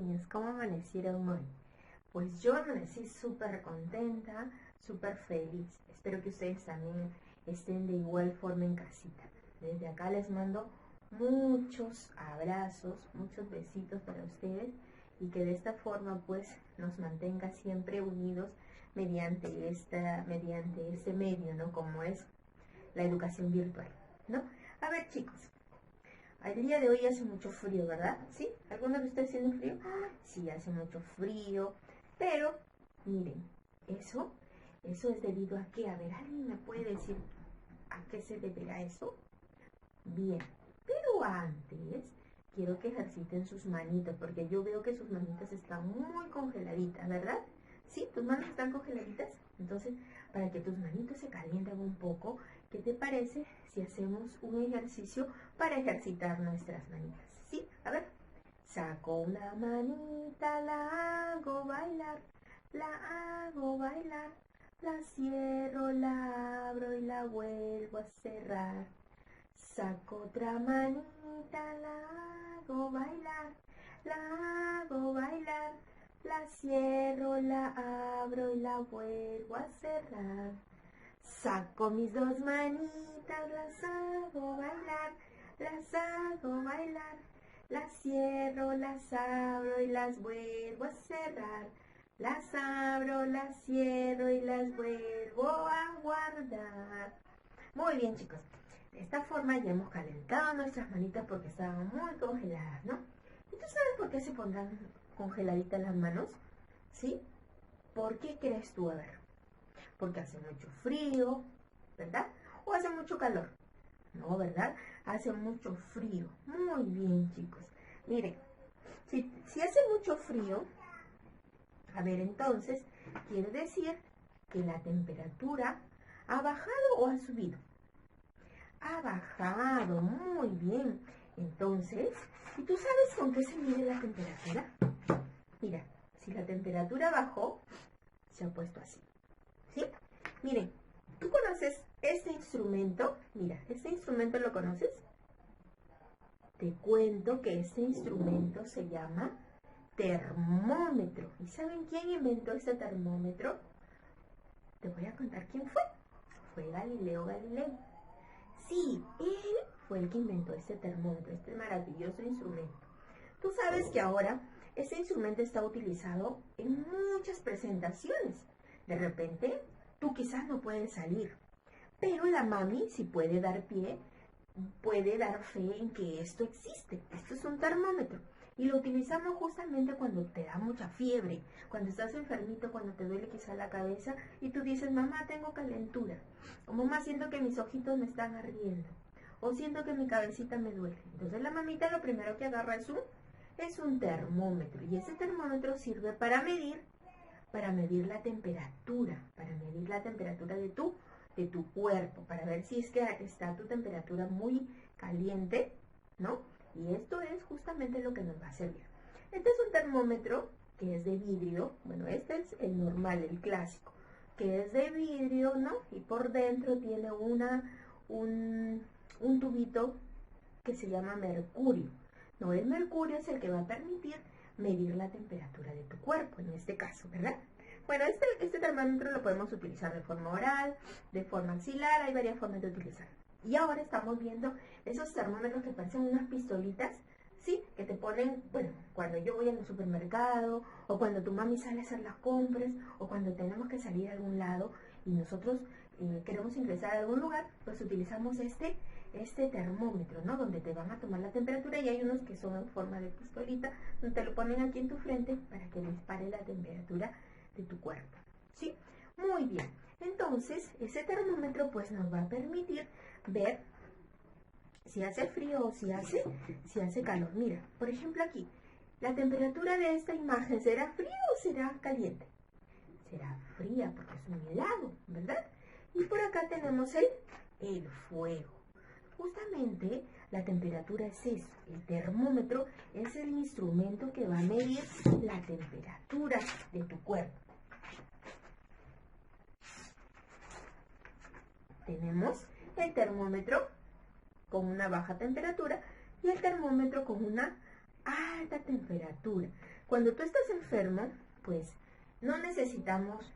niños, ¿cómo amanecieron hoy? Pues yo amanecí súper contenta, súper feliz. Espero que ustedes también estén de igual forma en casita. Desde acá les mando muchos abrazos, muchos besitos para ustedes y que de esta forma pues nos mantenga siempre unidos mediante este medio, ¿no? Como es la educación virtual, ¿no? A ver, chicos. El día de hoy hace mucho frío, ¿verdad? ¿Sí? ¿Alguno de ustedes tiene frío? Sí, hace mucho frío. Pero, miren, eso es debido a qué. A ver, ¿alguien me puede decir a qué se deberá eso? Bien, pero antes quiero que ejerciten sus manitos, porque yo veo que sus manitas están muy congeladitas, ¿verdad? ¿Sí? ¿Tus manos están congeladitas? Entonces, para que tus manitos se calienten un poco, ¿qué te parece si hacemos un ejercicio para ejercitar nuestras manitas? ¿Sí? A ver. Saco una manita, la hago bailar, la cierro, la abro y la vuelvo a cerrar. Saco otra manita, la hago bailar, la cierro, la abro y la vuelvo a cerrar. Saco mis dos manitas, las hago bailar, las cierro, las abro y las vuelvo a cerrar. Las abro, las cierro y las vuelvo a guardar. Muy bien, chicos. De esta forma ya hemos calentado nuestras manitas porque estaban muy congeladas, ¿no? ¿Y tú sabes por qué se pondrán congeladitas las manos? ¿Sí? ¿Por qué crees tú? A ver. Porque hace mucho frío, ¿verdad? ¿O hace mucho calor? No, ¿verdad? Hace mucho frío. Muy bien, chicos. Miren, si hace mucho frío, a ver, entonces, quiere decir que la temperatura ha bajado o ha subido. Ha bajado, muy bien. Entonces, ¿y tú sabes con qué se mide la temperatura? Mira, si la temperatura bajó, se ha puesto así. ¿Sí? Miren, ¿tú conoces este instrumento? Mira, ¿este instrumento lo conoces? Te cuento que este instrumento se llama termómetro. ¿Y saben quién inventó este termómetro? Te voy a contar quién fue. Fue Galileo Galilei. Sí, él fue el que inventó este termómetro, este maravilloso instrumento. Tú sabes que ahora este instrumento está utilizado en muchas presentaciones. De repente, tú quizás no puedes salir, pero la mami sí puede dar fe en que esto existe. Esto es un termómetro. Y lo utilizamos justamente cuando te da mucha fiebre, cuando estás enfermito, cuando te duele quizá la cabeza y tú dices, mamá, tengo calentura. O mamá, siento que mis ojitos me están ardiendo. O siento que mi cabecita me duele. Entonces la mamita lo primero que agarra es un termómetro. Y ese termómetro sirve para medir la temperatura, de tu cuerpo, para ver si es que está tu temperatura muy caliente, ¿no? Y esto es justamente lo que nos va a servir. Este es un termómetro que es de vidrio, bueno, este es el normal, el clásico, que es de vidrio, ¿no? Y por dentro tiene un tubito que se llama mercurio. No, el mercurio es el que va a permitir medir la temperatura de tu cuerpo, en este caso, ¿verdad? Bueno, este termómetro lo podemos utilizar de forma oral, de forma axilar, hay varias formas de utilizarlo. Y ahora estamos viendo esos termómetros que parecen unas pistolitas, ¿sí? Que te ponen, bueno, cuando yo voy al supermercado, o cuando tu mami sale a hacer las compras, o cuando tenemos que salir a algún lado y nosotros queremos ingresar a algún lugar, pues utilizamos este termómetro, ¿no? Donde te van a tomar la temperatura y hay unos que son en forma de pistolita, donde te lo ponen aquí en tu frente para que dispare la temperatura de tu cuerpo, ¿sí? Muy bien. Entonces, ese termómetro pues nos va a permitir ver si hace frío o si hace calor. Mira, por ejemplo aquí, la temperatura de esta imagen, ¿será fría o será caliente? Será fría porque es un helado, ¿verdad? Y por acá tenemos el fuego. Justamente la temperatura es eso. El termómetro es el instrumento que va a medir la temperatura de tu cuerpo. Tenemos el termómetro con una baja temperatura y el termómetro con una alta temperatura. Cuando tú estás enfermo, pues no necesitamos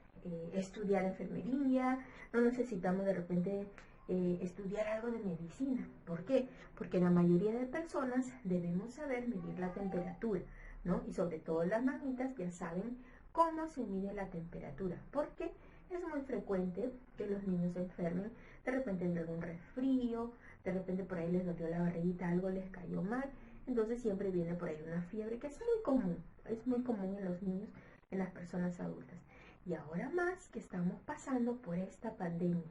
estudiar enfermería, no necesitamos de repente estudiar algo de medicina. ¿Por qué? Porque la mayoría de personas debemos saber medir la temperatura, ¿no? Y sobre todo las mamitas ya saben cómo se mide la temperatura, porque es muy frecuente que los niños se enfermen de repente de algún resfrío, de repente por ahí les dolió la barriguita, algo les cayó mal, entonces siempre viene por ahí una fiebre que es muy común en los niños, en las personas adultas. Y ahora más que estamos pasando por esta pandemia,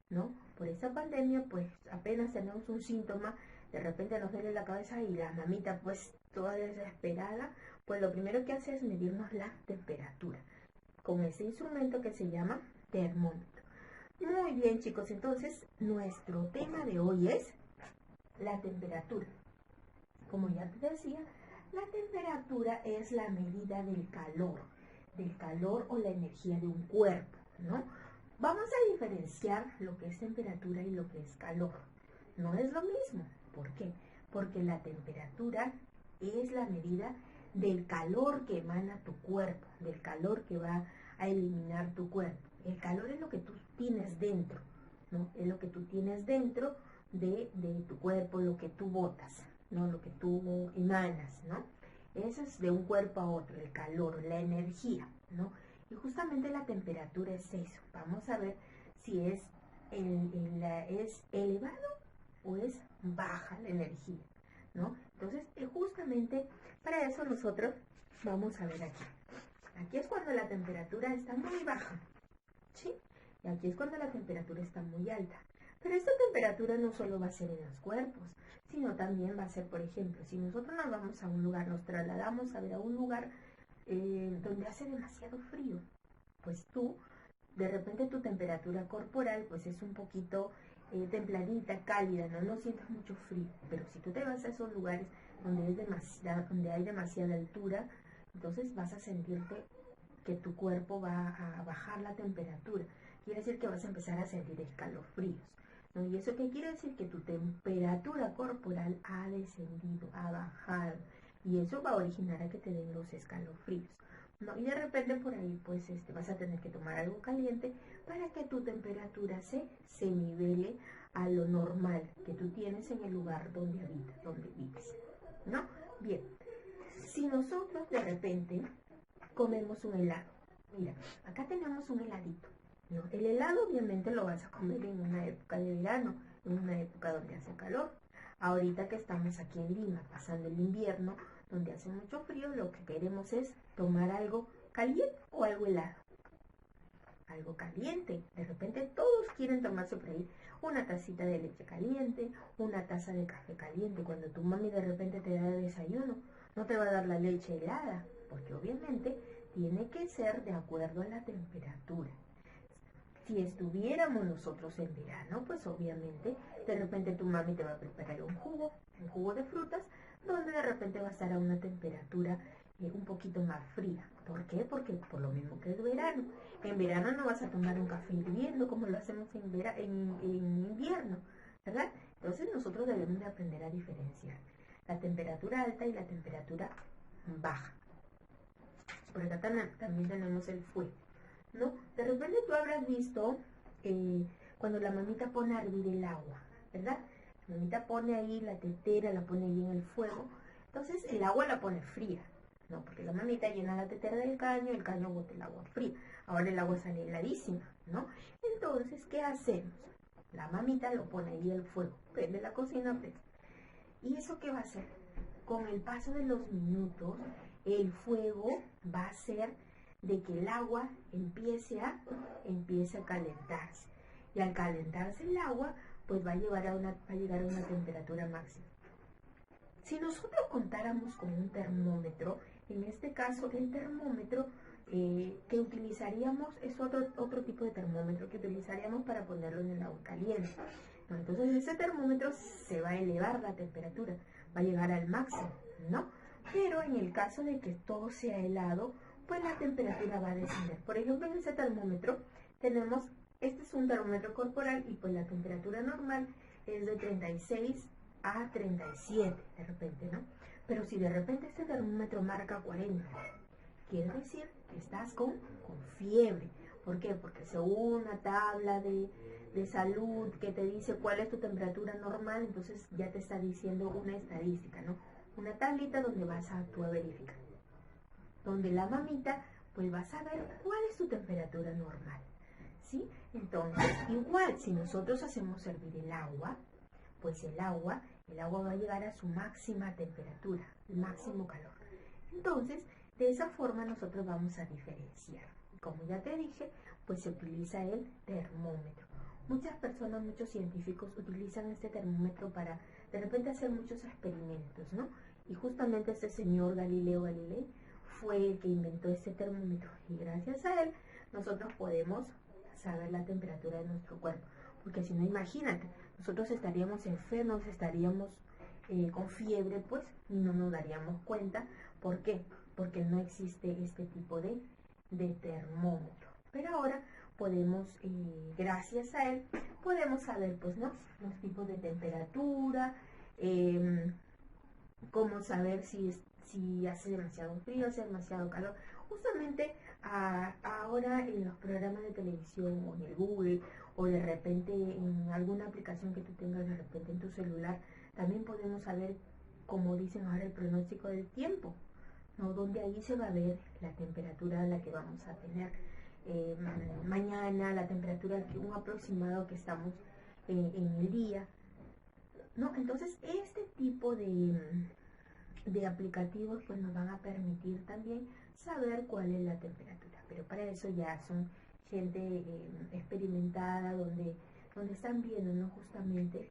¿no? Por esta pandemia, pues apenas tenemos un síntoma, de repente nos duele la cabeza y la mamita, pues toda desesperada, pues lo primero que hace es medirnos la temperatura con ese instrumento que se llama termómetro. Muy bien, chicos, entonces nuestro tema de hoy es la temperatura. Como ya te decía, la temperatura es la medida del calor o la energía de un cuerpo, ¿no? Vamos a diferenciar lo que es temperatura y lo que es calor. No es lo mismo. ¿Por qué? Porque la temperatura es la medida del calor que emana tu cuerpo, del calor que va a eliminar tu cuerpo. El calor es lo que tú tienes dentro, ¿no? Es lo que tú tienes dentro de tu cuerpo, lo que tú botas, ¿no? Lo que tú emanas, ¿no? Eso es de un cuerpo a otro, el calor, la energía, ¿no? Y justamente la temperatura es eso. Vamos a ver si es elevado o es baja la energía, ¿no? Entonces, justamente para eso nosotros vamos a ver aquí. Aquí es cuando la temperatura está muy baja, ¿sí? Y aquí es cuando la temperatura está muy alta. Pero esta temperatura no solo va a ser en los cuerpos, sino también va a ser, por ejemplo, si nosotros nos vamos a un lugar, nos trasladamos a ver a un lugar donde hace demasiado frío, pues tú, de repente tu temperatura corporal, pues es un poquito templadita, cálida, no sientes mucho frío. Pero si tú te vas a esos lugares donde hay demasiada altura, entonces vas a sentirte que tu cuerpo va a bajar la temperatura. Quiere decir que vas a empezar a sentir escalofríos, ¿no? ¿Y eso qué quiere decir? Que tu temperatura corporal ha descendido, ha bajado. Y eso va a originar a que te den los escalofríos, ¿no? Y de repente por ahí pues vas a tener que tomar algo caliente para que tu temperatura se nivele a lo normal que tú tienes en el lugar donde habitas, donde vives, ¿no? Bien, si nosotros de repente comemos un helado, mira, acá tenemos un heladito, ¿no? El helado obviamente lo vas a comer en una época de verano, en una época donde hace calor. Ahorita que estamos aquí en Lima, pasando el invierno, donde hace mucho frío, lo que queremos es tomar algo caliente o algo helado. Algo caliente. De repente todos quieren tomarse por ahí una tacita de leche caliente, una taza de café caliente. Cuando tu mami de repente te da de desayuno, no te va a dar la leche helada, porque obviamente tiene que ser de acuerdo a la temperatura. Si estuviéramos nosotros en verano, pues obviamente de repente tu mami te va a preparar un jugo de frutas, donde de repente va a estar a una temperatura un poquito más fría. ¿Por qué? Porque por lo mismo que es verano. En verano no vas a tomar un café hirviendo como lo hacemos en invierno, ¿verdad? Entonces nosotros debemos de aprender a diferenciar la temperatura alta y la temperatura baja. Por acá también tenemos el fuego, ¿no? De repente tú habrás visto cuando la mamita pone a hervir el agua, ¿verdad? La mamita pone ahí la tetera, la pone ahí en el fuego, entonces el agua la pone fría, ¿no? Porque la mamita llena la tetera del caño, el caño bota el agua fría. Ahora el agua sale heladísima, ¿no? Entonces, ¿qué hacemos? La mamita lo pone ahí al fuego, prende la cocina, prende. ¿Y eso qué va a hacer? Con el paso de los minutos, el fuego va a hacer de que el agua empiece a calentarse. Y al calentarse el agua, pues va a llegar a una temperatura máxima. Si nosotros contáramos con un termómetro, en este caso el termómetro que utilizaríamos es otro tipo de termómetro que utilizaríamos para ponerlo en el agua caliente. Entonces ese termómetro se va a elevar la temperatura, va a llegar al máximo, ¿no? Pero en el caso de que todo sea helado, pues la temperatura va a descender. Por ejemplo, en ese termómetro tenemos, este es un termómetro corporal y pues la temperatura normal es de 36 a 37 de repente, ¿no? Pero si de repente este termómetro marca 40, quiere decir que estás con fiebre. ¿Por qué? Porque según una tabla de salud que te dice cuál es tu temperatura normal, entonces ya te está diciendo una estadística, ¿no? Una tablita donde vas a tú a verificar. Donde la mamita, pues vas a ver cuál es tu temperatura normal, ¿sí? Entonces, igual, si nosotros hacemos hervir el agua, pues el agua va a llegar a su máxima temperatura, el máximo calor. Entonces, de esa forma nosotros vamos a diferenciar. Como ya te dije, pues se utiliza el termómetro. Muchas personas, muchos científicos utilizan este termómetro para de repente hacer muchos experimentos, ¿no? Y justamente este señor Galileo Galilei fue el que inventó este termómetro y gracias a él nosotros podemos saber la temperatura de nuestro cuerpo. Porque si no, imagínate, nosotros estaríamos enfermos, estaríamos con fiebre, pues, y no nos daríamos cuenta. ¿Por qué? Porque no existe este tipo de termómetro. Pero ahora podemos, gracias a él, podemos saber, pues, ¿no? Los tipos de temperatura, cómo saber si hace demasiado frío, hace demasiado calor. Justamente ahora en los programas de televisión o en el Google o de repente en alguna aplicación que tú tengas de repente en tu celular, también podemos saber, como dicen ahora, el pronóstico del tiempo, ¿no? Donde ahí se va a ver la temperatura a la que vamos a tener mañana, la temperatura, un aproximado que estamos en el día, ¿no? Entonces, este tipo de aplicativos pues nos van a permitir también saber cuál es la temperatura, pero para eso ya son gente experimentada donde están viendo, ¿no? Justamente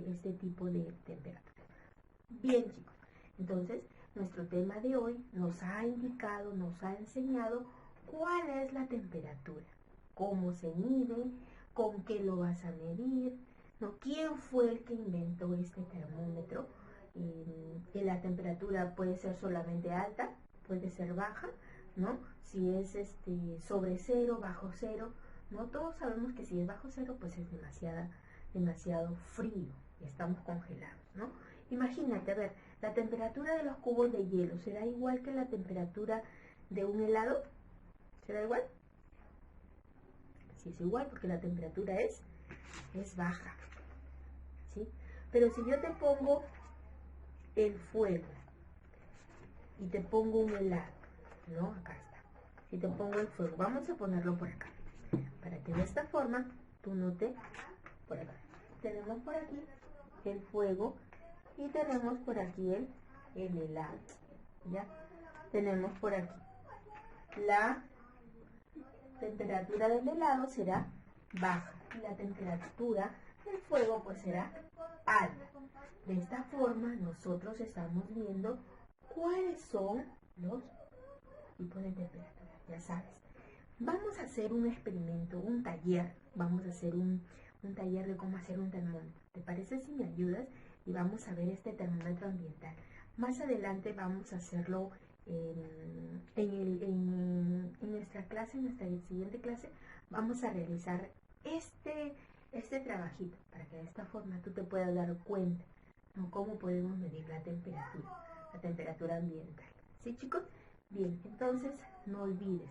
este tipo de temperatura. Bien, chicos, entonces nuestro tema de hoy nos ha indicado, nos ha enseñado cuál es la temperatura, cómo se mide, con qué lo vas a medir, ¿no? ¿Quién fue el que inventó este termómetro? Que la temperatura puede ser solamente alta, puede ser baja, ¿no? Si es sobre cero, bajo cero, ¿no? Todos sabemos que si es bajo cero, pues es demasiado frío, estamos congelados, ¿no? Imagínate, a ver, la temperatura de los cubos de hielo, ¿será igual que la temperatura de un helado? ¿Será igual? Sí, es igual, porque la temperatura es baja, ¿sí? Pero si yo te pongo el fuego y te pongo un helado, ¿no? Acá está. Si te pongo el fuego, vamos a ponerlo por acá, para que de esta forma tú notes por acá. Tenemos por aquí el fuego y tenemos por aquí el helado, ¿ya? Tenemos por aquí la temperatura del helado será baja y la temperatura del fuego pues será alta. De esta forma nosotros estamos viendo cuáles son los tipos de temperatura, ya sabes. Vamos a hacer un experimento, un taller, vamos a hacer un taller de cómo hacer un termómetro. ¿Te parece si me ayudas? Y vamos a ver este termómetro ambiental. Más adelante vamos a hacerlo en nuestra clase, en nuestra siguiente clase, vamos a realizar este trabajito para que de esta forma tú te puedas dar cuenta, ¿no? Cómo podemos medir la temperatura ambiental. ¿Sí, chicos? Bien, entonces no olvides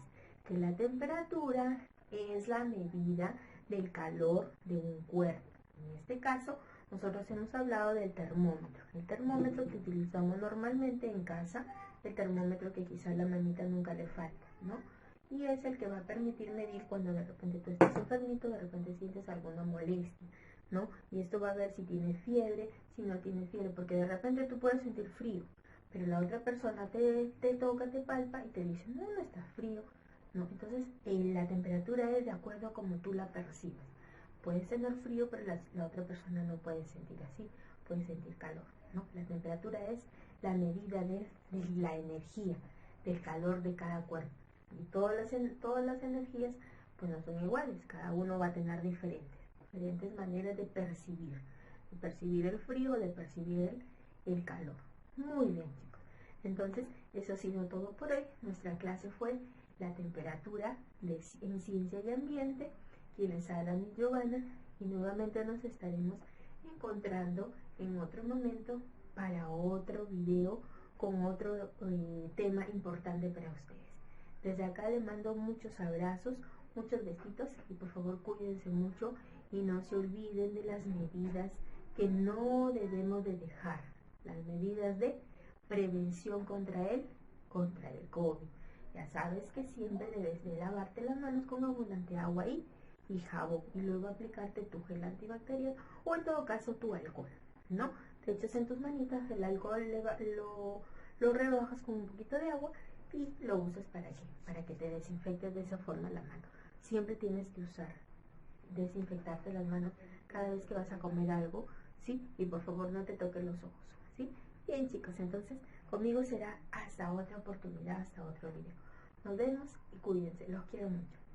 que la temperatura es la medida del calor de un cuerpo. En este caso, nosotros hemos hablado del termómetro. El termómetro que utilizamos normalmente en casa, el termómetro que quizás la mamita nunca le falta, ¿no? Y es el que va a permitir medir cuando de repente tú estás enfermito, de repente sientes alguna molestia, ¿no? Y esto va a ver si tienes fiebre, si no tienes fiebre, porque de repente tú puedes sentir frío, pero la otra persona te toca, te palpa y te dice, no está frío, ¿no? Entonces, la temperatura es de acuerdo a como tú la percibes. Puedes tener frío, pero la otra persona no puede sentir así, puede sentir calor, ¿no? La temperatura es la medida de la energía, del calor de cada cuerpo. Y todas las energías pues no son iguales, cada uno va a tener diferentes maneras de percibir el frío, de percibir el calor. Muy bien, chicos. Entonces, eso ha sido todo por hoy. Nuestra clase fue la temperatura en ciencia y ambiente. Quienes hablan es Giovanna y nuevamente nos estaremos encontrando en otro momento para otro video con otro tema importante para ustedes. Desde acá les mando muchos abrazos, muchos besitos y por favor cuídense mucho y no se olviden de las medidas que no debemos de dejar, las medidas de prevención contra el COVID. Ya sabes que siempre debes de lavarte las manos con abundante agua y jabón y luego aplicarte tu gel antibacterial o en todo caso tu alcohol, ¿no? Te echas en tus manitas el alcohol, lo rebajas con un poquito de agua y lo usas para que te desinfectes de esa forma la mano. Siempre tienes que desinfectarte las manos cada vez que vas a comer algo, ¿sí? Y por favor no te toques los ojos, ¿sí? Bien chicos, entonces conmigo será hasta otra oportunidad, hasta otro video. Nos vemos y cuídense, los quiero mucho.